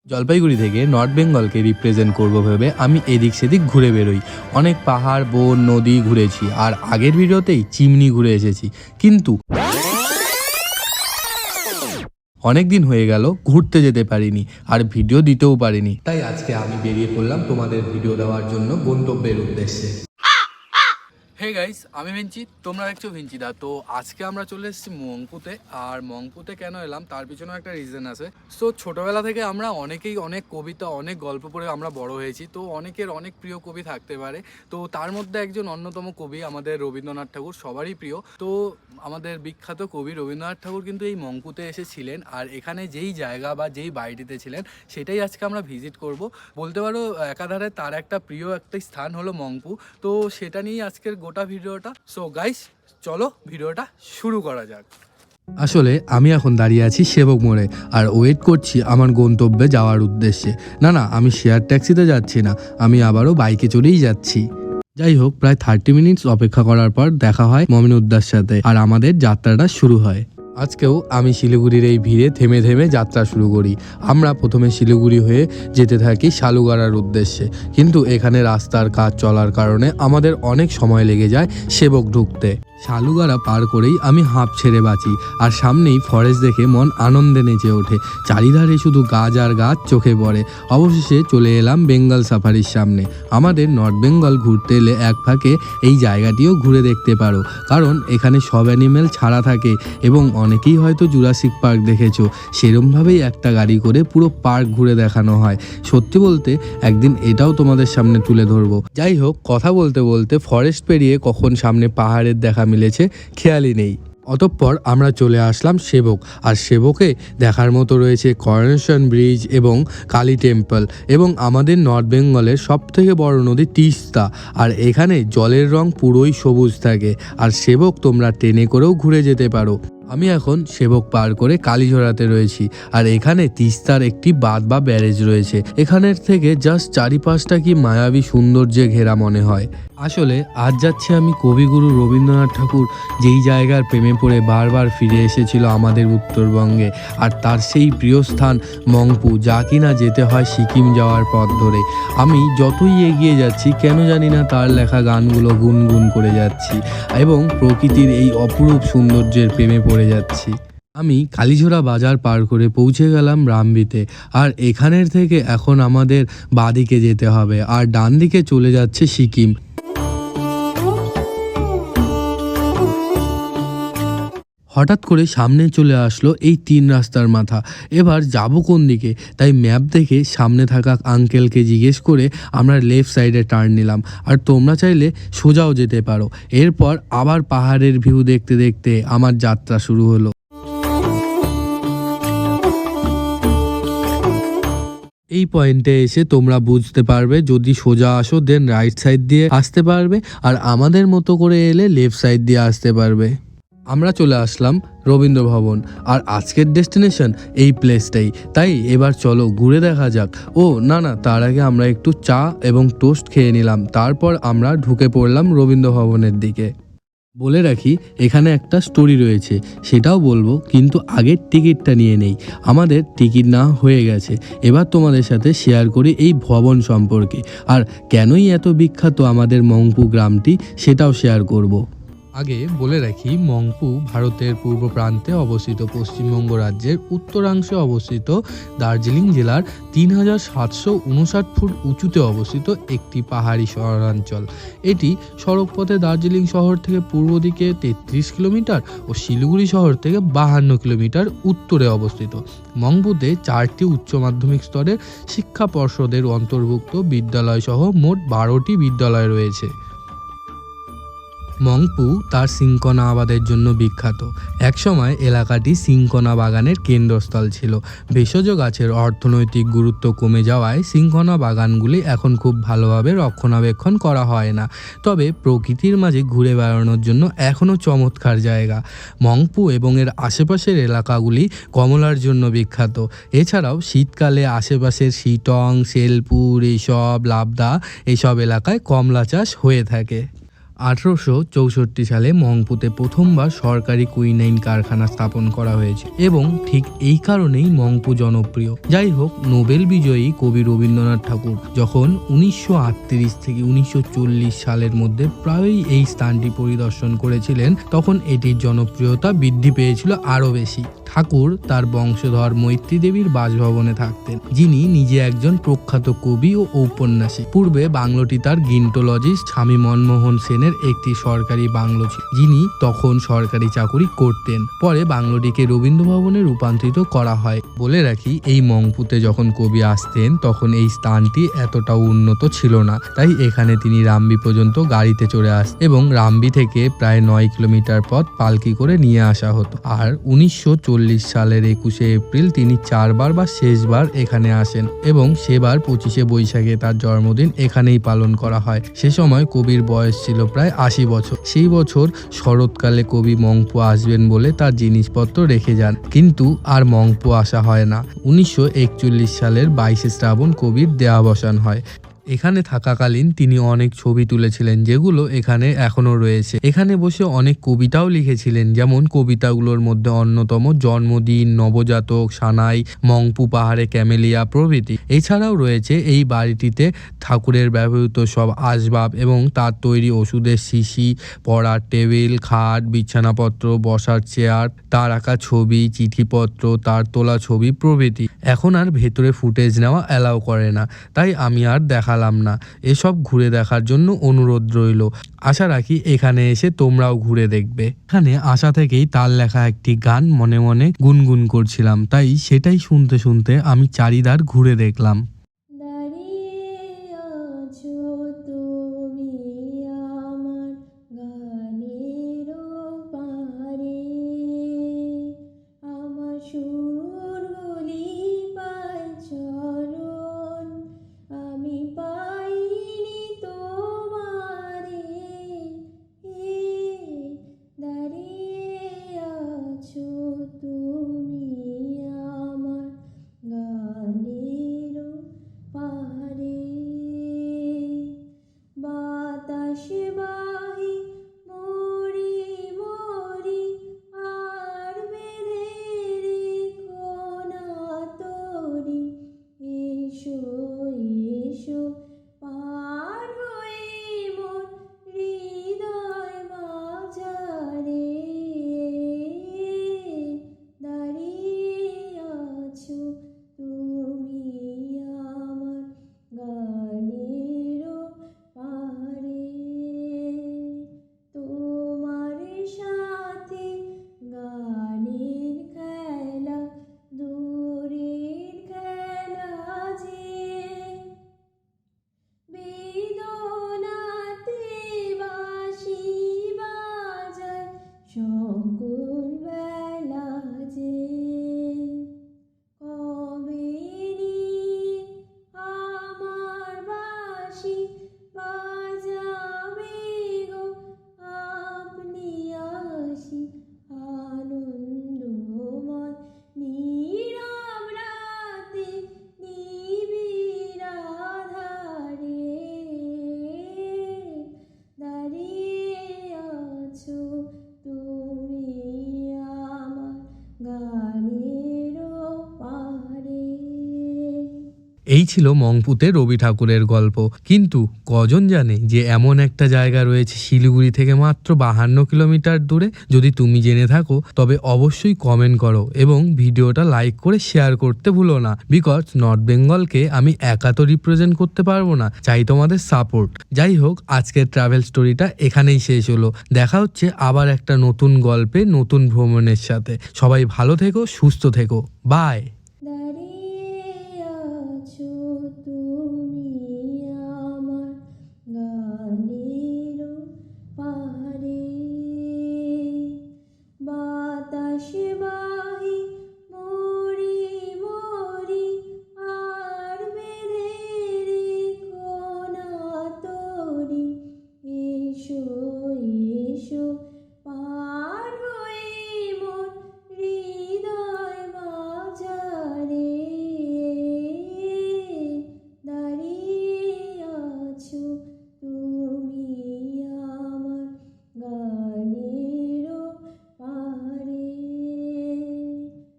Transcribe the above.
জলপাইগুড়ি থেকে north বেঙ্গলকে represent করব ভেবে আমি এদিক সেদিক ঘুরে বেরোই। অনেক পাহাড়, বন, নদী ঘুরেছি, আর আগের ভিডিওতেই চিমনি ঘুরে এসেছি। কিন্তু অনেক দিন হয়ে গেল ঘুরতে যেতে পারিনি, আর ভিডিও দিতেও পারিনি। তাই আজকে আমি বেরিয়ে পড়লাম তোমাদের ভিডিও দেওয়ার জন্য গন্তব্যের উদ্দেশ্যে। হে গাইস, আমি ভিঞ্চি, তোমরা দেখছো ভিঞ্চিদা। তো আজকে আমরা চলে এসেছি মংপুতে। আর মংপুতে কেন এলাম তার পিছনে একটা রিজন আছে। সো ছোটোবেলা থেকে আমরা অনেকেই অনেক কবিতা, অনেক গল্প পড়ে আমরা বড় হয়েছি। তো অনেকের অনেক প্রিয় কবি থাকতে পারে। তো তার মধ্যে একজন অন্যতম কবি আমাদের রবীন্দ্রনাথ ঠাকুর, সবারই প্রিয়। তো আমাদের বিখ্যাত কবি রবীন্দ্রনাথ ঠাকুর কিন্তু এই মংপুতে এসেছিলেন, আর এখানে যেই জায়গা বা যেই বাড়িটিতে ছিলেন সেটাই আজকে আমরা ভিজিট করব। বলতে পারো একাধারে তার একটা প্রিয় একটা স্থান হলো মংপু। তো সেটা নিয়েই আজকের গোটা ভিডিওটা। সো গাইস, চলো ভিডিওটা শুরু করা যাক। আসলে আমি এখন দাঁড়িয়ে আছি সেবক মোড়ে, আর ওয়েট করছি আমার গন্তব্যে যাওয়ার উদ্দেশ্যে। না, আমি শেয়ার ট্যাক্সিতে যাচ্ছি না, আমি আবারও বাইকে চড়েই যাচ্ছি। যাই হোক, প্রায় 30 মিনিটস অপেক্ষা করার পর দেখা হয় মমিনুদ্দার সাথে, আর আমাদের যাত্রাটা শুরু হয়। আজকেও আমি শিলিগুড়ির এই ভিড়ে থেমে থেমে যাত্রা শুরু করি। আমরা প্রথমে শিলিগুড়ি হয়ে যেতে থাকি শালুগাড়ার উদ্দেশ্যে, কিন্তু এখানে রাস্তার কাজ চলার কারণে আমাদের অনেক সময় লেগে যায় সেবক ঢুকতে। শালুগাড়া পার করেই আমি হাঁপ ছেড়ে বাঁচি, আর সামনেই ফরেস্ট দেখে মন আনন্দে নেচে ওঠে। চারিধারে শুধু গাছ আর গাছ চোখে পড়ে। অবশেষে চলে এলাম বেঙ্গল সাফারির সামনে। আমাদের নর্থ বেঙ্গল ঘুরতে এলে এক ফাঁকে এই জায়গাটিও ঘুরে দেখতে পারো, কারণ এখানে সব অ্যানিমেল ছাড়া থাকে। এবং অনেকেই হয়তো জুরাসিক পার্ক দেখেছো, সেরমভাবেই একটা গাড়ি করে পুরো পার্ক ঘুরে দেখানো হয়। সত্যি বলতে একদিন এটাও তোমাদের সামনে তুলে ধরবো। যাই হোক, কথা বলতে বলতে ফরেস্ট পেরিয়ে কখন সামনে পাহাড়ের দেখা মিলেছে খেয়ালই নেই। অতঃপর আমরা চলে আসলাম সেবক, আর সেবকে দেখার মতো রয়েছে করোনেশন ব্রিজ এবং কালী টেম্পল, এবং আমাদের নর্থ বেঙ্গলের সবথেকে বড় নদী তিস্তা। আর এখানে জলের রং পুরোই সবুজ থাকে। আর সেবক তোমরা ট্রেনে করেও ঘুরে যেতে পারো। আমি এখন সেবক পার করে কালীঝোড়াতে রয়েছি, আর এখানে তিস্তার একটি বাঁধ বা ব্যারেজ রয়েছে। এখানের থেকে জাস্ট চারিপাশটা কি মায়াবী সৌন্দর্যে ঘেরা মনে হয়। আসলে আজ যাচ্ছি আমি কবিগুরু রবীন্দ্রনাথ ঠাকুর যেই জায়গার প্রেমে পড়ে বারবার ফিরে এসেছিল আমাদের উত্তরবঙ্গে, আর তার সেই প্রিয় স্থান মংপু, যা কিনা যেতে হয় সিকিম যাওয়ার পথ ধরে। আমি যতই এগিয়ে যাচ্ছি কেন জানি না তার লেখা গানগুলো গুনগুন করে যাচ্ছি, এবং প্রকৃতির এই অপরূপ সৌন্দর্যের প্রেমে পড়ে যাচ্ছি। আমি কালীঝোড়া বাজার পার করে পৌঁছে গেলাম রামবিতে, আর এখানের থেকে এখন আমাদের বাঁদিকে যেতে হবে, আর ডান দিকে চলে যাচ্ছে সিকিম। হঠাৎ করে সামনে চলে আসলো এই 3 রাস্তার মাথা। এবার যাব কোন দিকে? তাই ম্যাপ দেখে সামনে থাকা আঙ্কেলকে জিজ্ঞেস করে আমরা লেফট সাইডে টার্ন নিলাম। আর তোমরা চাইলে সোজাও যেতে পারো। এরপর আবার পাহাড়ের ভিউ দেখতে দেখতে আমার যাত্রা শুরু হলো। এই পয়েন্টে এসে তোমরা বুঝতে পারবে, যদি সোজা আসো দেন রাইট সাইড দিয়ে আসতে পারবে, আর আমাদের মতো করে এলে লেফট সাইড দিয়ে আসতে পারবে। আমরা চলে আসলাম রবীন্দ্র ভবন, আর আজকের ডেস্টিনেশন এই প্লেসটাই। তাই এবার চলো ঘুরে দেখা যাক। ও না, তার আগে আমরা একটু চা এবং টোস্ট খেয়ে নিলাম, তারপর আমরা ঢুকে পড়লাম রবীন্দ্র ভবনের দিকে। বলে রাখি, এখানে একটা স্টোরি রয়েছে, সেটাও বলবো, কিন্তু আগের টিকিটটা নিয়ে নেই। আমাদের টিকিট না হয়ে গেছে। এবার তোমাদের সাথে শেয়ার করি এই ভবন সম্পর্কে, আর কেনই এত বিখ্যাত আমাদের মংপু গ্রামটি সেটাও শেয়ার করব। আগে বলে রাখি, মংপু ভারতের পূর্ব প্রান্তে অবস্থিত পশ্চিমবঙ্গ রাজ্যের উত্তরাংশে অবস্থিত দার্জিলিং জেলার 3759 ফুট উঁচুতে অবস্থিত একটি পাহাড়ি শহরাঞ্চল। এটি সড়কপথে দার্জিলিং শহর থেকে পূর্ব দিকে 33 কিলোমিটার ও শিলিগুড়ি শহর থেকে 52 কিলোমিটার উত্তরে অবস্থিত। মংপুতে 4টি উচ্চ মাধ্যমিক স্তরের শিক্ষা পর্ষদের অন্তর্ভুক্ত বিদ্যালয় সহ মোট 12টি বিদ্যালয় রয়েছে। মংপু তার সিংকনা আবাদের জন্য বিখ্যাত। একসময় এলাকাটি সিংকনা বাগানের কেন্দ্রস্থল ছিল। ভেষজ গাছের অর্থনৈতিক গুরুত্ব কমে যাওয়ায় সিংকনা বাগানগুলি এখন খুব ভালোভাবে রক্ষণাবেক্ষণ করা হয় না, তবে প্রকৃতির মাঝে ঘুরে বেড়ানোর জন্য এখনও চমৎকার জায়গা। মংপু এবং এর আশেপাশের এলাকাগুলি কমলার জন্য বিখ্যাত। এছাড়াও শীতকালে আশেপাশের শিটং, শেলপুর, এইসব লাবদা এইসব এলাকায় কমলা চাষ হয়ে থাকে। 1864 সালে মংপুতে প্রথমবার সরকারি কুইনাইন কারখানা স্থাপন করা হয়েছে এবং ঠিক এই কারণেই মংপু জনপ্রিয়। যাই হোক, নোবেল বিজয়ী কবি রবীন্দ্রনাথ ঠাকুর যখন 1938 থেকে 1940 সালের মধ্যে প্রায়ই এই স্থানটি পরিদর্শন করেছিলেন, তখন এটির জনপ্রিয়তা বৃদ্ধি পেয়েছিল আরও বেশি। ঠাকুর তার বংশধর মৈত্রী দেবীর বাসভবনে থাকতেন, যিনি নিজে একজন প্রখ্যাত কবি ও ঔপন্যাসিক। পূর্বে বাংলোটি তার গিন্টোলজিস্ট স্বামী মনমোহন সেনের একটি সরকারি বাংলো ছিল, যিনি তখন সরকারি চাকুরি করতেন। পরে বাংলোটিকে রবীন্দ্র ভবনে রূপান্তরিত করা হয়। বলে রাখি, এই মংপুতে যখন কবি আসতেন তখন এই স্থানটি এতটাও উন্নত ছিল না, তাই এখানে তিনি রামবি পর্যন্ত গাড়িতে চড়ে আসতেন এবং রামবি থেকে প্রায় 9 কিলোমিটার পথ পালকি করে নিয়ে আসা হতো। আর 1940 সালের 21শে এপ্রিল তিনি 4 বার বা শেষবার এখানে আসেন এবং সেবার 25শে বৈশাখে তার জন্মদিন এখানেই পালন করা হয়। সে সময় কবির বয়স ছিল প্রায় 80 বছর। সেই বছর শরৎকালে কবি মংপু আসবেন বলে তার জিনিসপত্র রেখে যান, কিন্তু আর মংপু আসা হয় না। 1941 সালের 22শে শ্রাবণ কবির দেহাবসান হয়। এখানে থাকাকালীন তিনি অনেক ছবি তুলেছিলেন, যেগুলো এখানে এখনো রয়েছে। এখানে বসে অনেক কবিতাও লিখেছিলেন, যেমন কবিতাগুলোর মধ্যে অন্যতম জন্মদিন, নবজাতক, সানাই, মংপু পাহাড়ে ক্যামেলিয়া প্রভৃতি। এছাড়াও রয়েছে এই বাড়িটিতে ঠাকুরের ব্যবহৃত সব আসবাব এবং তার তৈরি ওষুধের শিশি, পড়ার টেবিল, খাট, বিছানাপত্র, বসার চেয়ার, তার আঁকা ছবি, চিঠিপত্র, তার তোলা ছবি প্রভৃতি। এখন আর ভেতরে ফুটেজ নেওয়া অ্যালাউ করে না, তাই আমি আর দেখালাম না। এসব ঘুরে দেখার জন্য অনুরোধ রইল। আশা রাখি এখানে এসে তোমরাও ঘুরে দেখবে। এখানে আসা থেকেই তার লেখা একটি গান মনে মনে গুনগুন করছিলাম, তাই সেটাই শুনতে শুনতে আমি চারিধার ঘুরে দেখলাম। এই ছিল মংপুতে রবি ঠাকুরের গল্প। কিন্তু কজন জানে যে এমন একটা জায়গা রয়েছে শিলিগুড়ি থেকে মাত্র 52 কিলোমিটার দূরে? যদি তুমি জেনে থাকো তবে অবশ্যই কমেন্ট করো এবং ভিডিওটা লাইক করে শেয়ার করতে ভুলো না। বিকজ নর্থ বেঙ্গলকে আমি একা তো রিপ্রেজেন্ট করতে পারবো না, চাই তোমাদের সাপোর্ট। যাই হোক, আজকের ট্রাভেল স্টোরিটা এখানেই শেষ হলো। দেখা হচ্ছে আবার একটা নতুন গল্পে, নতুন ভ্রমণের সাথে। সবাই ভালো থেকো, সুস্থ থেকো, বাই।